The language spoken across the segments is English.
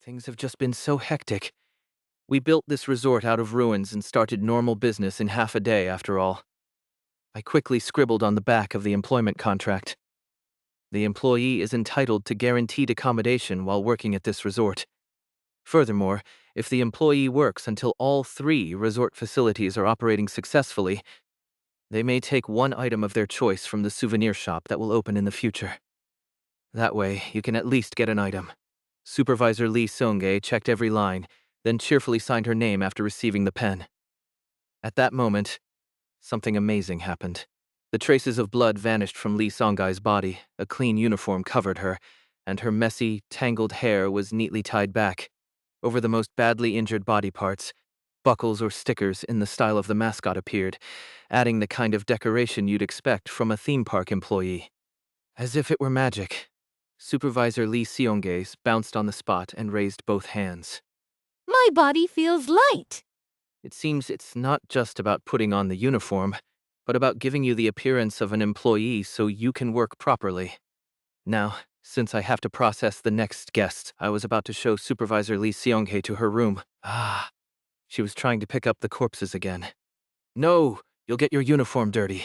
Things have just been so hectic. We built this resort out of ruins and started normal business in half a day, after all. I quickly scribbled on the back of the employment contract. The employee is entitled to guaranteed accommodation while working at this resort. Furthermore, if the employee works until all 3 resort facilities are operating successfully, they may take one item of their choice from the souvenir shop that will open in the future. That way, you can at least get an item. Supervisor Lee Seong-gae checked every line, then cheerfully signed her name after receiving the pen. At that moment, something amazing happened. The traces of blood vanished from Lee Seong-gae's body, a clean uniform covered her, and her messy, tangled hair was neatly tied back. Over the most badly injured body parts, buckles or stickers in the style of the mascot appeared, adding the kind of decoration you'd expect from a theme park employee. As if it were magic, Supervisor Lee Seong-gae bounced on the spot and raised both hands. My body feels light. It seems it's not just about putting on the uniform, but about giving you the appearance of an employee so you can work properly. Now, since I have to process the next guest, I was about to show Supervisor Lee Seong-gae to her room. She was trying to pick up the corpses again. No, you'll get your uniform dirty.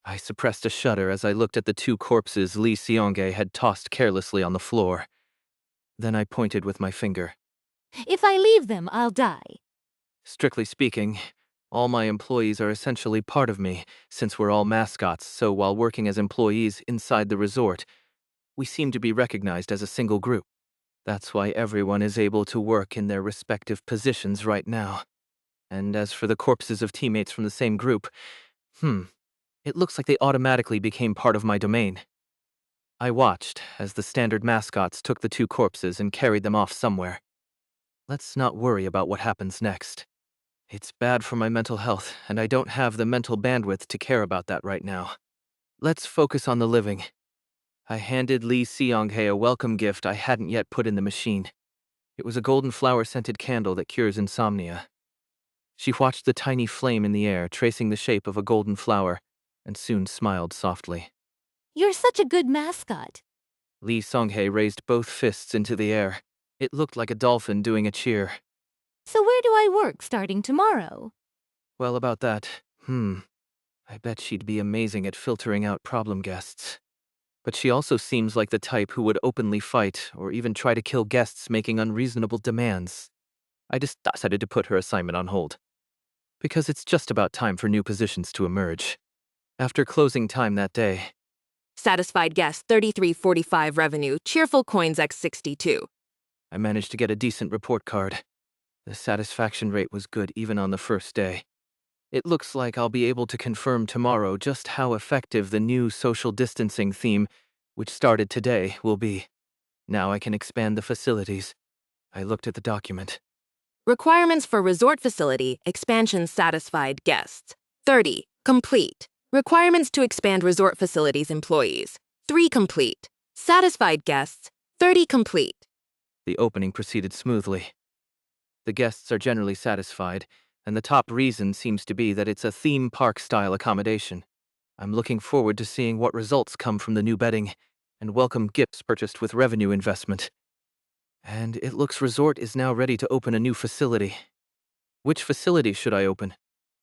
I suppressed a shudder as I looked at the 2 corpses Lee Seong-gae had tossed carelessly on the floor. Then I pointed with my finger. If I leave them, I'll die. Strictly speaking, all my employees are essentially part of me, since we're all mascots, so while working as employees inside the resort, we seem to be recognized as a single group. That's why everyone is able to work in their respective positions right now. And as for the corpses of teammates from the same group, it looks like they automatically became part of my domain. I watched as the standard mascots took the 2 corpses and carried them off somewhere. Let's not worry about what happens next. It's bad for my mental health, and I don't have the mental bandwidth to care about that right now. Let's focus on the living. I handed Lee Seong-gae a welcome gift I hadn't yet put in the machine. It was a golden flower-scented candle that cures insomnia. She watched the tiny flame in the air, tracing the shape of a golden flower, and soon smiled softly. You're such a good mascot. Lee Seong-gae raised both fists into the air. It looked like a dolphin doing a cheer. So where do I work starting tomorrow? Well, about that, I bet she'd be amazing at filtering out problem guests. But she also seems like the type who would openly fight or even try to kill guests making unreasonable demands. I decided to put her assignment on hold. Because it's just about time for new positions to emerge. After closing time that day, Satisfied guest 3345 revenue, cheerful coins x62. I managed to get a decent report card. The satisfaction rate was good even on the first day. It looks like I'll be able to confirm tomorrow just how effective the new social distancing theme, which started today, will be. Now I can expand the facilities. I looked at the document. Requirements for resort facility, expansion satisfied guests. 30, complete. Requirements to expand resort facilities employees. 3 complete. Satisfied guests. 30 complete. The opening proceeded smoothly. The guests are generally satisfied, and the top reason seems to be that it's a theme park-style accommodation. I'm looking forward to seeing what results come from the new bedding and welcome gifts purchased with revenue investment. And it looks resort is now ready to open a new facility. Which facility should I open?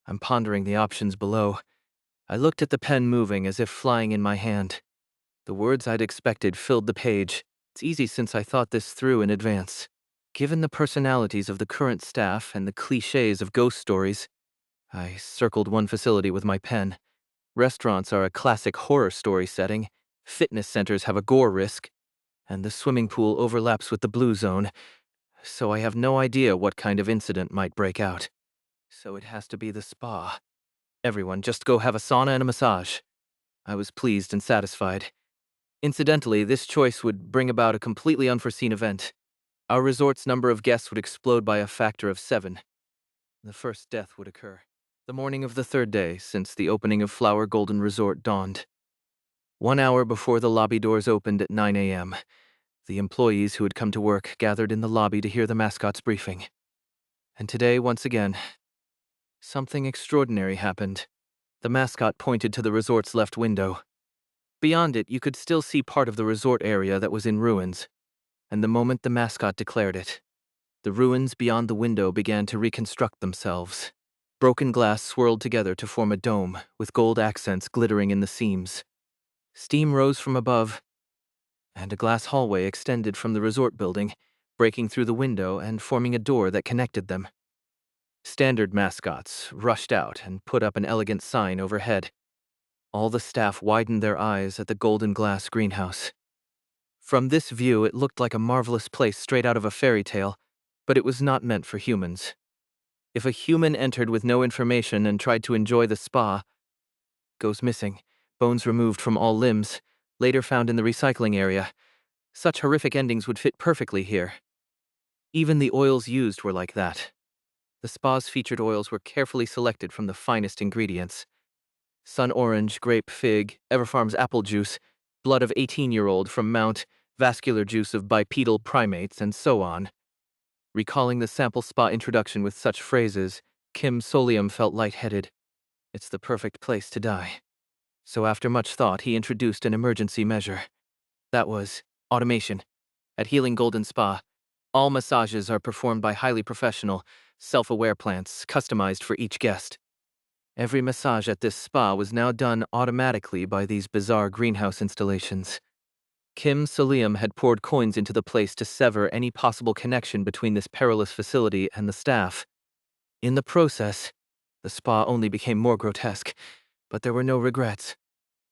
I'm pondering the options below. I looked at the pen moving as if flying in my hand. The words I'd expected filled the page. It's easy since I thought this through in advance. Given the personalities of the current staff and the cliches of ghost stories, I circled one facility with my pen. Restaurants are a classic horror story setting, fitness centers have a gore risk, and the swimming pool overlaps with the blue zone, so I have no idea what kind of incident might break out. So it has to be the spa. Everyone just go have a sauna and a massage. I was pleased and satisfied. Incidentally, this choice would bring about a completely unforeseen event. Our resort's number of guests would explode by a factor of 7. The first death would occur the morning of the 3rd day since the opening of Flower Golden Resort dawned. 1 hour before the lobby doors opened at 9 a.m., the employees who had come to work gathered in the lobby to hear the mascot's briefing. And today, once again, something extraordinary happened. The mascot pointed to the resort's left window. Beyond it, you could still see part of the resort area that was in ruins. and the moment the mascot declared it, the ruins beyond the window began to reconstruct themselves. Broken glass swirled together to form a dome, with gold accents glittering in the seams. Steam rose from above, and a glass hallway extended from the resort building, breaking through the window and forming a door that connected them. Standard mascots rushed out and put up an elegant sign overhead. All the staff widened their eyes at the golden glass greenhouse. From this view, it looked like a marvelous place straight out of a fairy tale, but it was not meant for humans. If a human entered with no information and tried to enjoy the spa, goes missing, bones removed from all limbs, later found in the recycling area. Such horrific endings would fit perfectly here. Even the oils used were like that. The spa's featured oils were carefully selected from the finest ingredients. Sun orange, grape, fig, Everfarm's apple juice, blood of 18-year-old from Mount, vascular juice of bipedal primates, and so on. Recalling the sample spa introduction with such phrases, Kim Soleum felt lightheaded. It's the perfect place to die. So after much thought, he introduced an emergency measure. That was automation. At Healing Golden Spa, all massages are performed by highly professional, self-aware plants, customized for each guest. Every massage at this spa was now done automatically by these bizarre greenhouse installations. Kim Soleum had poured coins into the place to sever any possible connection between this perilous facility and the staff. In the process, the spa only became more grotesque, but there were no regrets.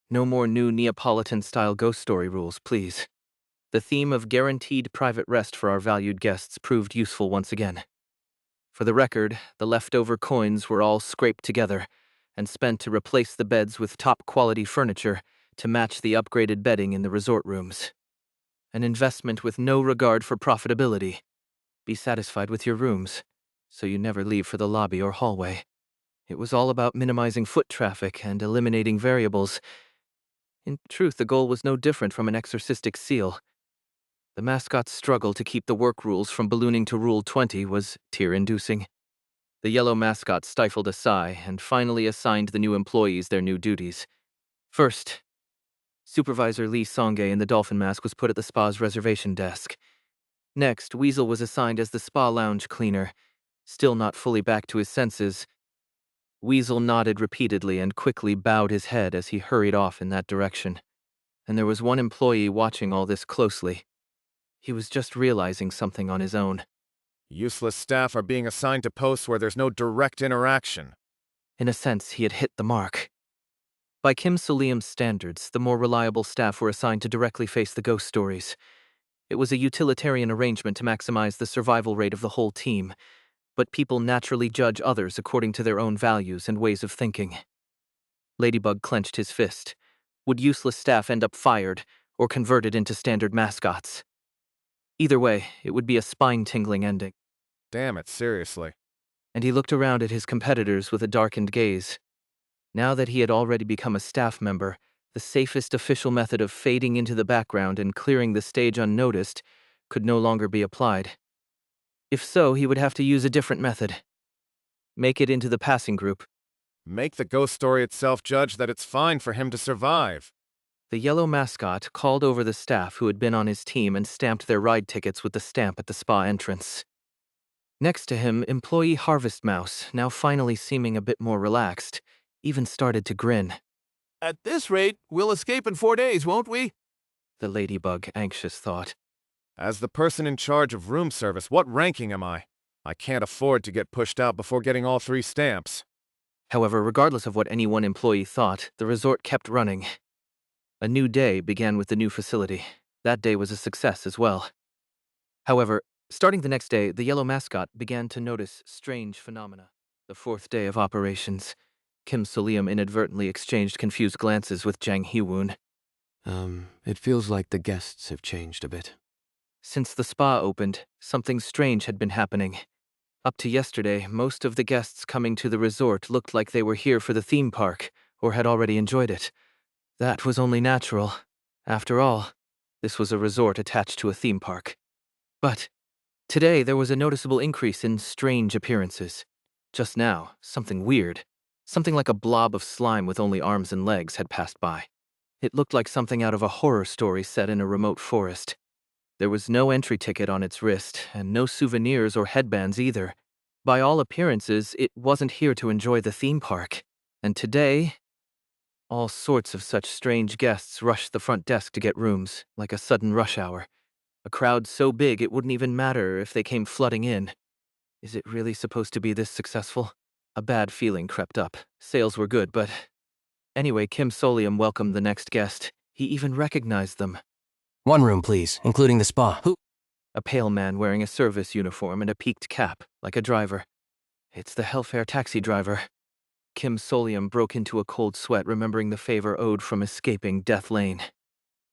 No more new Neapolitan-style ghost story rules, please. The theme of guaranteed private rest for our valued guests proved useful once again. For the record, the leftover coins were all scraped together and spent to replace the beds with top-quality furniture to match the upgraded bedding in the resort rooms. An investment with no regard for profitability. Be satisfied with your rooms, so you never leave for the lobby or hallway. It was all about minimizing foot traffic and eliminating variables. In truth, the goal was no different from an exorcistic seal. The mascot's struggle to keep the work rules from ballooning to Rule 20 was tear-inducing. The yellow mascot stifled a sigh and finally assigned the new employees their new duties. First, Supervisor Lee Songye in the dolphin mask was put at the spa's reservation desk. Next, Weasel was assigned as the spa lounge cleaner. Still not fully back to his senses, Weasel nodded repeatedly and quickly bowed his head as he hurried off in that direction. And there was one employee watching all this closely. He was just realizing something on his own. Useless staff are being assigned to posts where there's no direct interaction. In a sense, he had hit the mark. By Kim Soleum's standards, the more reliable staff were assigned to directly face the ghost stories. It was a utilitarian arrangement to maximize the survival rate of the whole team, but people naturally judge others according to their own values and ways of thinking. Ladybug clenched his fist. Would useless staff end up fired or converted into standard mascots? Either way, it would be a spine-tingling ending. Damn it, seriously. And he looked around at his competitors with a darkened gaze. Now that he had already become a staff member, the safest official method of fading into the background and clearing the stage unnoticed could no longer be applied. If so, he would have to use a different method. Make it into the passing group. Make the ghost story itself judge that it's fine for him to survive. The yellow mascot called over the staff who had been on his team and stamped their ride tickets with the stamp at the spa entrance. Next to him, employee Harvest Mouse, now finally seeming a bit more relaxed, even started to grin. At this rate, we'll escape in 4 days, won't we? The ladybug anxious thought. As the person in charge of room service, what ranking am I? I can't afford to get pushed out before getting all 3 stamps. However, regardless of what any one employee thought, the resort kept running. A new day began with the new facility. That day was a success as well. However, starting the next day, the yellow mascot began to notice strange phenomena. The 4th day of operations, Kim Soleum inadvertently exchanged confused glances with Jang Hee-woon. It feels like the guests have changed a bit. Since the spa opened, something strange had been happening. Up to yesterday, most of the guests coming to the resort looked like they were here for the theme park, or had already enjoyed it. That was only natural. After all, this was a resort attached to a theme park. But today there was a noticeable increase in strange appearances. Just now, something weird, something like a blob of slime with only arms and legs had passed by. It looked like something out of a horror story set in a remote forest. There was no entry ticket on its wrist, and no souvenirs or headbands either. By all appearances, it wasn't here to enjoy the theme park. And today, all sorts of such strange guests rushed the front desk to get rooms, like a sudden rush hour. A crowd so big it wouldn't even matter if they came flooding in. Is it really supposed to be this successful? A bad feeling crept up. Sales were good, but... Anyway, Kim Soleum welcomed the next guest. He even recognized them. One room, please, including the spa. Who? A pale man wearing a service uniform and a peaked cap, like a driver. It's the Hellfare taxi driver. Kim Soleum broke into a cold sweat, remembering the favor owed from escaping Death Lane.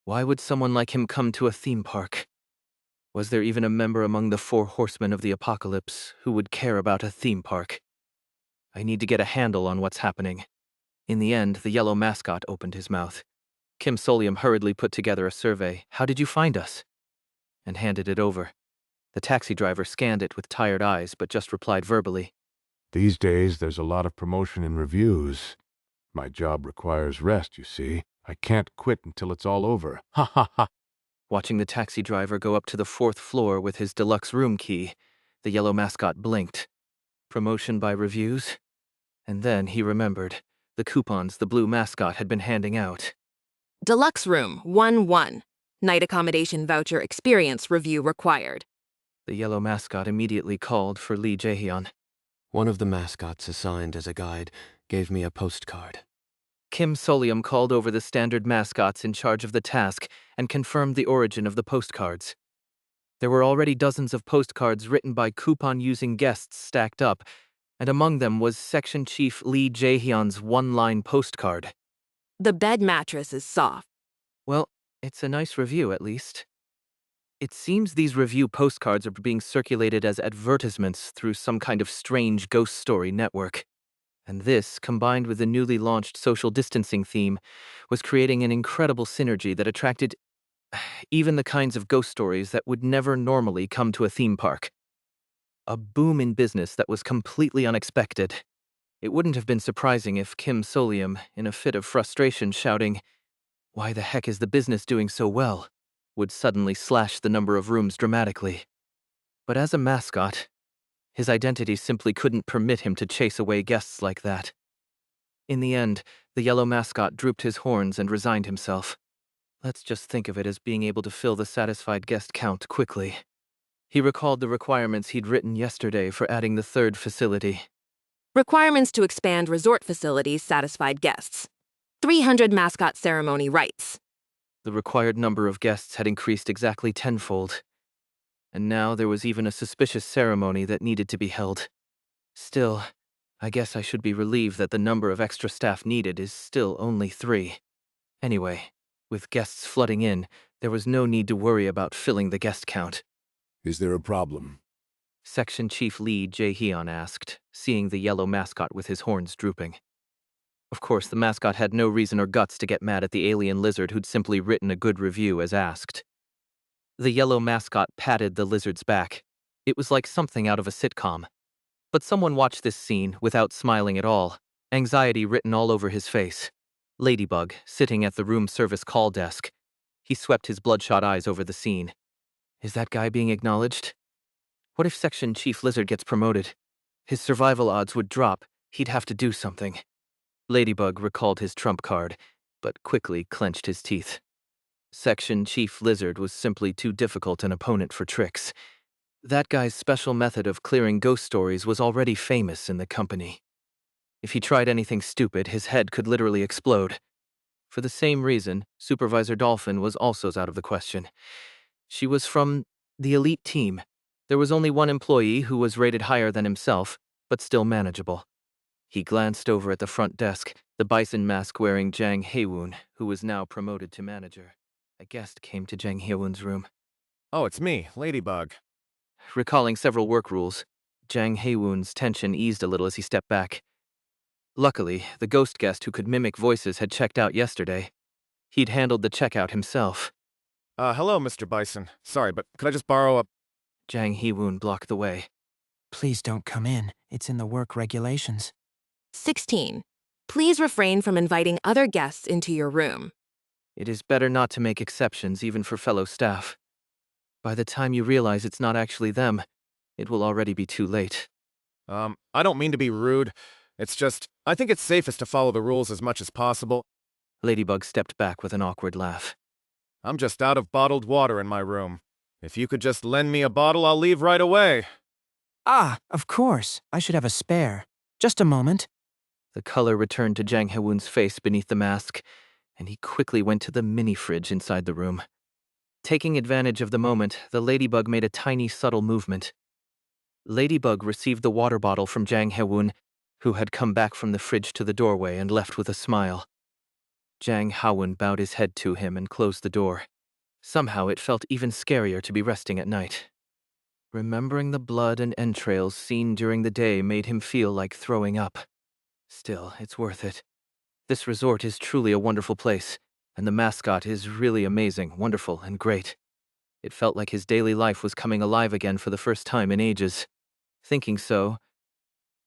Why would someone like him come to a theme park? Was there even a member among the 4 horsemen of the apocalypse who would care about a theme park? I need to get a handle on what's happening. In the end, the yellow mascot opened his mouth. Kim Soleum hurriedly put together a survey. "How did you find us?" And handed it over. The taxi driver scanned it with tired eyes, but just replied verbally. These days, there's a lot of promotion and reviews. My job requires rest, you see. I can't quit until it's all over. Ha ha ha. Watching the taxi driver go up to the 4th floor with his deluxe room key, the yellow mascot blinked. Promotion by reviews? And then he remembered the coupons the blue mascot had been handing out. Deluxe room 1-1. Night accommodation voucher experience review required. The yellow mascot immediately called for Lee Jae-hyun. One of the mascots assigned as a guide gave me a postcard. Kim Soleum called over the standard mascots in charge of the task and confirmed the origin of the postcards. There were already dozens of postcards written by coupon-using guests stacked up, and among them was Section Chief Lee Jae-hyun's one-line postcard. The bed mattress is soft. Well, it's a nice review, at least. It seems these review postcards are being circulated as advertisements through some kind of strange ghost story network. And this, combined with the newly launched social distancing theme, was creating an incredible synergy that attracted even the kinds of ghost stories that would never normally come to a theme park. A boom in business that was completely unexpected. It wouldn't have been surprising if Kim Soleum, in a fit of frustration shouting, "Why the heck is the business doing so well?" would suddenly slash the number of rooms dramatically. But as a mascot, his identity simply couldn't permit him to chase away guests like that. In the end, the yellow mascot drooped his horns and resigned himself. Let's just think of it as being able to fill the satisfied guest count quickly. He recalled the requirements he'd written yesterday for adding the 3rd facility. Requirements to expand resort facilities satisfied guests. 300 mascot ceremony rights. The required number of guests had increased exactly tenfold. And now there was even a suspicious ceremony that needed to be held. Still, I guess I should be relieved that the number of extra staff needed is still only 3. Anyway, with guests flooding in, there was no need to worry about filling the guest count. Is there a problem? Section Chief Lee Jae-hyun asked, seeing the yellow mascot with his horns drooping. Of course, the mascot had no reason or guts to get mad at the alien lizard who'd simply written a good review as asked. The yellow mascot patted the lizard's back. It was like something out of a sitcom. But someone watched this scene without smiling at all, anxiety written all over his face. Ladybug, sitting at the room service call desk. He swept his bloodshot eyes over the scene. Is that guy being acknowledged? What if Section Chief Lizard gets promoted? His survival odds would drop. He'd have to do something. Ladybug recalled his trump card, but quickly clenched his teeth. Section Chief Lizard was simply too difficult an opponent for tricks. That guy's special method of clearing ghost stories was already famous in the company. If he tried anything stupid, his head could literally explode. For the same reason, Supervisor Dolphin was also out of the question. She was from the elite team. There was only one employee who was rated higher than himself, but still manageable. He glanced over at the front desk, the bison mask-wearing Jang Hae-woon, who was now promoted to manager. A guest came to Jang Hae-woon's room. Oh, it's me, Ladybug. Recalling several work rules, Jang Hae-woon's tension eased a little as he stepped back. Luckily, the ghost guest who could mimic voices had checked out yesterday. He'd handled the checkout himself. Hello, Mr. Bison. Sorry, but could I just borrow a... Jang Hae-woon blocked the way. Please don't come in. It's in the work regulations. 16. Please refrain from inviting other guests into your room. It is better not to make exceptions even for fellow staff. By the time you realize it's not actually them, it will already be too late. I don't mean to be rude. It's just, I think it's safest to follow the rules as much as possible. Ladybug stepped back with an awkward laugh. I'm just out of bottled water in my room. If you could just lend me a bottle, I'll leave right away. Ah, of course. I should have a spare. Just a moment. The color returned to Jang Hee-woon's face beneath the mask, and he quickly went to the mini-fridge inside the room. Taking advantage of the moment, the ladybug made a tiny, subtle movement. Ladybug received the water bottle from Jang Hee-woon, who had come back from the fridge to the doorway and left with a smile. Jang Hee-woon bowed his head to him and closed the door. Somehow it felt even scarier to be resting at night. Remembering the blood and entrails seen during the day made him feel like throwing up. Still, it's worth it. This resort is truly a wonderful place, and the mascot is really amazing, wonderful, and great. It felt like his daily life was coming alive again for the first time in ages. Thinking so,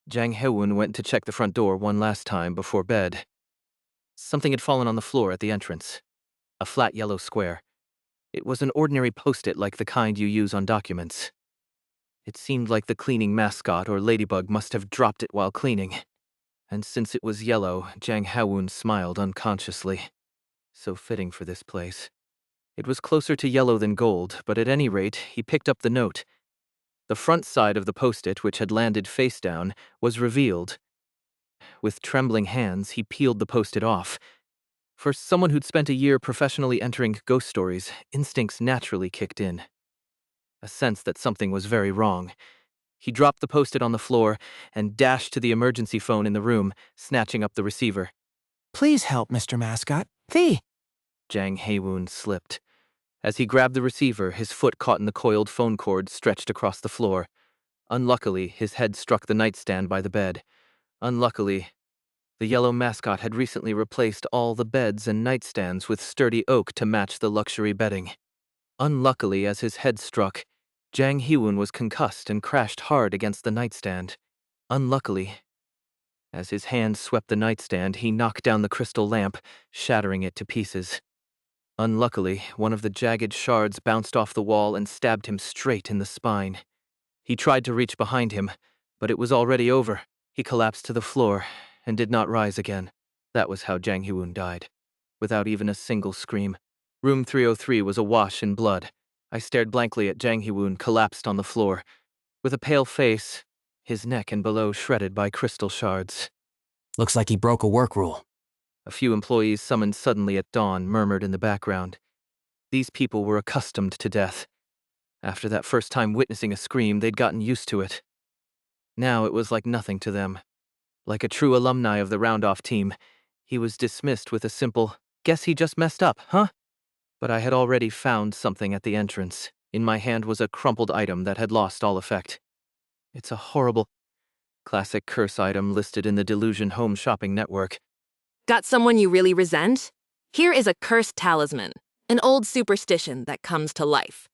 Jang Hee-woon went to check the front door one last time before bed. Something had fallen on the floor at the entrance. A flat yellow square. It was an ordinary post-it like the kind you use on documents. It seemed like the cleaning mascot or ladybug must have dropped it while cleaning. And since it was yellow, Jang Hee-woon smiled unconsciously. So fitting for this place. It was closer to yellow than gold, but at any rate, he picked up the note. The front side of the post-it, which had landed face down, was revealed. With trembling hands, he peeled the post-it off. For someone who'd spent a year professionally entering ghost stories, instincts naturally kicked in. A sense that something was very wrong. He dropped the post-it on the floor and dashed to the emergency phone in the room, snatching up the receiver. Please help, Mr. Mascot. Thee! Jang Hee-woon slipped. As he grabbed the receiver, his foot caught in the coiled phone cord stretched across the floor. Unluckily, his head struck the nightstand by the bed. Unluckily, the yellow mascot had recently replaced all the beds and nightstands with sturdy oak to match the luxury bedding. Unluckily, as his head struck, Jang Hee-woon was concussed and crashed hard against the nightstand. Unluckily, as his hand swept the nightstand, he knocked down the crystal lamp, shattering it to pieces. Unluckily, one of the jagged shards bounced off the wall and stabbed him straight in the spine. He tried to reach behind him, but it was already over. He collapsed to the floor and did not rise again. That was how Jang Hee-woon died, without even a single scream. Room 303 was awash in blood. I stared blankly at Jang Hee-woon collapsed on the floor, with a pale face, his neck and below shredded by crystal shards. Looks like he broke a work rule. A few employees summoned suddenly at dawn murmured in the background. These people were accustomed to death. After that first time witnessing a scream, they'd gotten used to it. Now it was like nothing to them. Like a true alumni of the round-off team, he was dismissed with a simple, "Guess he just messed up, huh?" But I had already found something at the entrance. In my hand was a crumpled item that had lost all effect. It's a horrible, classic curse item listed in the Delusion Home Shopping Network. Got someone you really resent? Here is a cursed talisman, an old superstition that comes to life.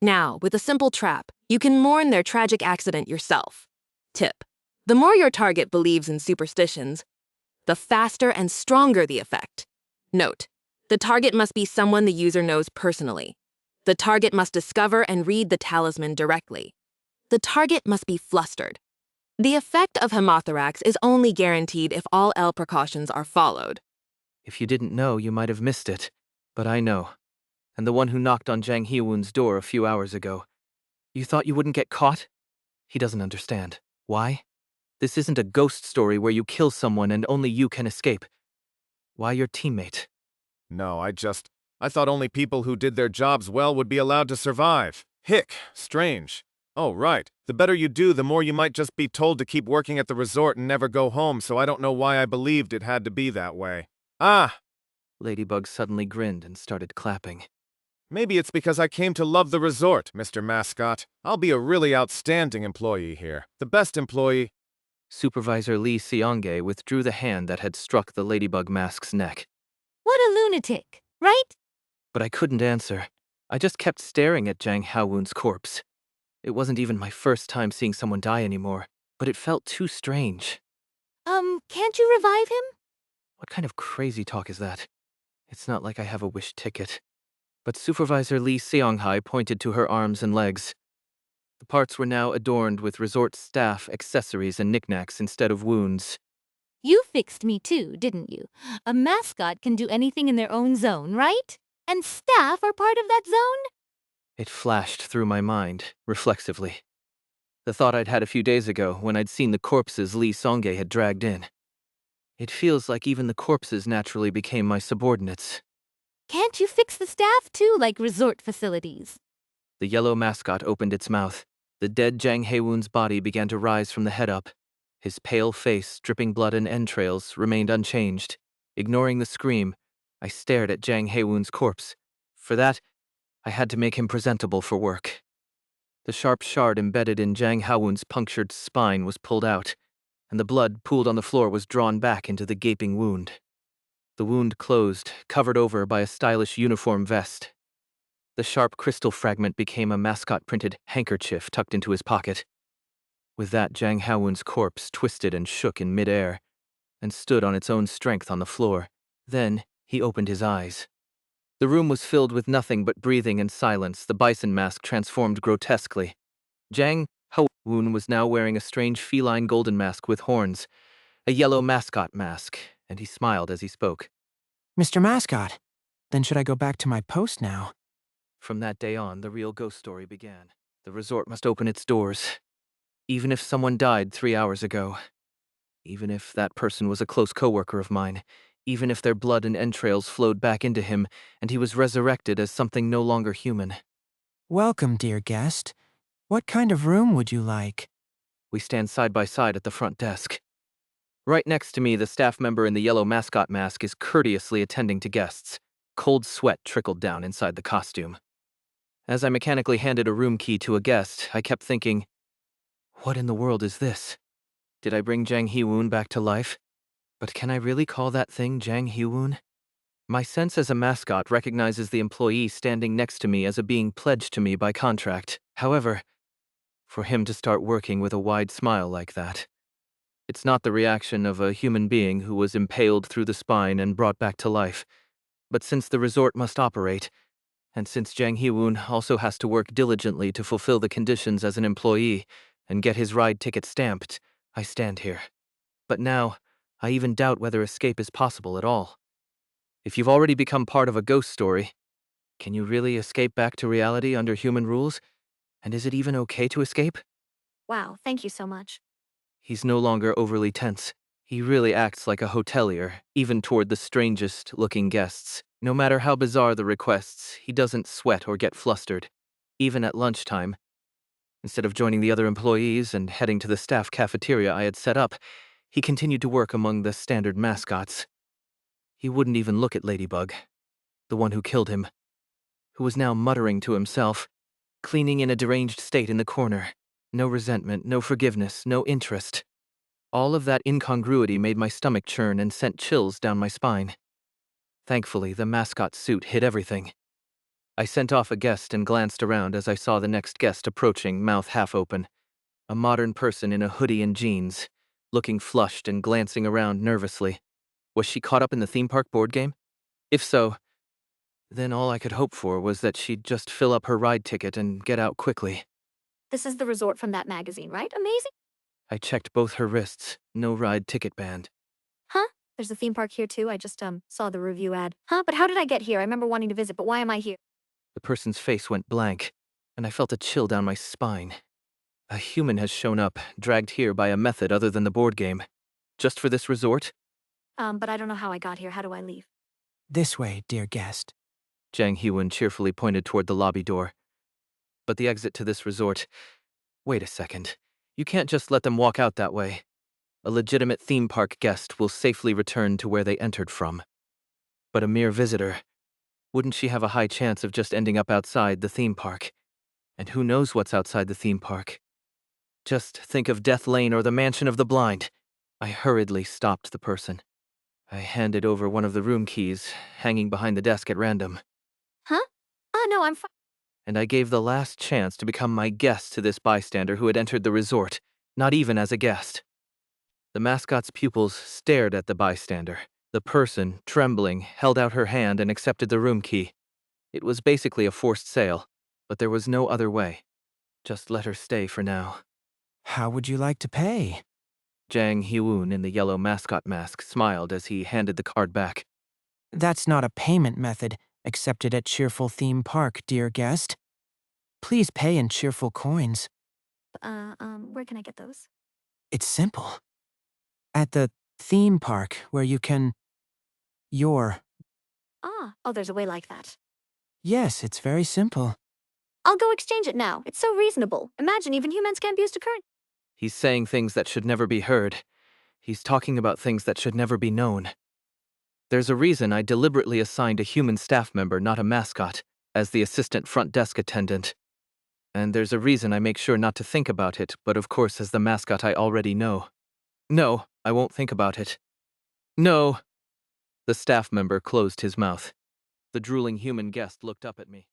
Now, with a simple trap, you can mourn their tragic accident yourself. Tip: the more your target believes in superstitions, the faster and stronger the effect. Note: the target must be someone the user knows personally. The target must discover and read the talisman directly. The target must be flustered. The effect of hemothorax is only guaranteed if all L precautions are followed. If you didn't know, you might have missed it. But I know. And the one who knocked on Jang Hee-woon's door a few hours ago. You thought you wouldn't get caught? He doesn't understand. Why? This isn't a ghost story where you kill someone and only you can escape. Why your teammate? No, I thought only people who did their jobs well would be allowed to survive. Hick, strange. Oh, right. The better you do, the more you might just be told to keep working at the resort and never go home, so I don't know why I believed it had to be that way. Ah! Ladybug suddenly grinned and started clapping. Maybe it's because I came to love the resort, Mr. Mascot. I'll be a really outstanding employee here. The best employee. Supervisor Lee Seonge withdrew the hand that had struck the ladybug mask's neck. What a lunatic, right? But I couldn't answer. I just kept staring at Jang Hee-woon's corpse. It wasn't even my first time seeing someone die anymore, but it felt too strange. Can't you revive him? What kind of crazy talk is that? It's not like I have a wish ticket. But Supervisor Lee Seonghai pointed to her arms and legs. The parts were now adorned with resort staff, accessories, and knickknacks instead of wounds. You fixed me too, didn't you? A mascot can do anything in their own zone, right? And staff are part of that zone? It flashed through my mind, reflexively. The thought I'd had a few days ago when I'd seen the corpses Lee Songye had dragged in. It feels like even the corpses naturally became my subordinates. Can't you fix the staff too, like resort facilities? The yellow mascot opened its mouth. The dead Jang Hae-woon's body began to rise from the head up. His pale face, dripping blood and entrails, remained unchanged. Ignoring the scream, I stared at Jang Hae-woon's corpse. For that, I had to make him presentable for work. The sharp shard embedded in Jang Hae-woon's punctured spine was pulled out, and the blood pooled on the floor was drawn back into the gaping wound. The wound closed, covered over by a stylish uniform vest. The sharp crystal fragment became a mascot-printed handkerchief tucked into his pocket. With that, Jang Hae-woon's corpse twisted and shook in midair, and stood on its own strength on the floor. Then, he opened his eyes. The room was filled with nothing but breathing and silence. The bison mask transformed grotesquely. Jang Hae-woon was now wearing a strange feline golden mask with horns, a yellow mascot mask, and he smiled as he spoke. Mr. Mascot, then should I go back to my post now? From that day on, the real ghost story began. The resort must open its doors. Even if someone died 3 hours ago. Even if that person was a close coworker of mine. Even if their blood and entrails flowed back into him, and he was resurrected as something no longer human. Welcome, dear guest. What kind of room would you like? We stand side by side at the front desk. Right next to me, the staff member in the yellow mascot mask is courteously attending to guests. Cold sweat trickled down inside the costume. As I mechanically handed a room key to a guest, I kept thinking, what in the world is this? Did I bring Jang Hae-woon back to life? But can I really call that thing Jang Hae-woon? My sense as a mascot recognizes the employee standing next to me as a being pledged to me by contract. However, for him to start working with a wide smile like that, it's not the reaction of a human being who was impaled through the spine and brought back to life. But since the resort must operate, and since Jang Hae-woon also has to work diligently to fulfill the conditions as an employee and get his ride ticket stamped, I stand here. But now, I even doubt whether escape is possible at all. If you've already become part of a ghost story, can you really escape back to reality under human rules? And is it even okay to escape? Wow, thank you so much. He's no longer overly tense. He really acts like a hotelier, even toward the strangest-looking guests. No matter how bizarre the requests, he doesn't sweat or get flustered. Even at lunchtime, instead of joining the other employees and heading to the staff cafeteria I had set up, he continued to work among the standard mascots. He wouldn't even look at Ladybug, the one who killed him, who was now muttering to himself, cleaning in a deranged state in the corner. No resentment, no forgiveness, no interest. All of that incongruity made my stomach churn and sent chills down my spine. Thankfully, the mascot suit hid everything. I sent off a guest and glanced around as I saw the next guest approaching, mouth half open. A modern person in a hoodie and jeans, looking flushed and glancing around nervously. Was she caught up in the theme park board game? If so, then all I could hope for was that she'd just fill up her ride ticket and get out quickly. This is the resort from that magazine, right? Amazing. I checked both her wrists. No ride ticket band. Huh? There's a theme park here too. I just saw the review ad. Huh? But how did I get here? I remember wanting to visit, but why am I here? The person's face went blank, and I felt a chill down my spine. A human has shown up, dragged here by a method other than the board game. Just for this resort? But I don't know how I got here. How do I leave? This way, dear guest. Jang Hae-woon cheerfully pointed toward the lobby door. But the exit to this resort... Wait a second. You can't just let them walk out that way. A legitimate theme park guest will safely return to where they entered from. But a mere visitor... Wouldn't she have a high chance of just ending up outside the theme park? And who knows what's outside the theme park? Just think of Death Lane or the Mansion of the Blind. I hurriedly stopped the person. I handed over one of the room keys, hanging behind the desk at random. Huh? No, I'm fine. And I gave the last chance to become my guest to this bystander who had entered the resort, not even as a guest. The mascot's pupils stared at the bystander. The person, trembling, held out her hand and accepted the room key. It was basically a forced sale, but there was no other way. Just let her stay for now. How would you like to pay? Jang Hyun in the yellow mascot mask smiled as he handed the card back. That's not a payment method accepted at Cheerful Theme Park, dear guest. Please pay in cheerful coins. Where can I get those? It's simple. At the theme park where you can... Oh, there's a way like that. Yes, it's very simple. I'll go exchange it now. It's so reasonable. Imagine even humans can't be used to current. He's saying things that should never be heard. He's talking about things that should never be known. There's a reason I deliberately assigned a human staff member, not a mascot, as the assistant front desk attendant. And there's a reason I make sure not to think about it, but of course as the mascot I already know. No, I won't think about it. No. The staff member closed his mouth. The drooling human guest looked up at me.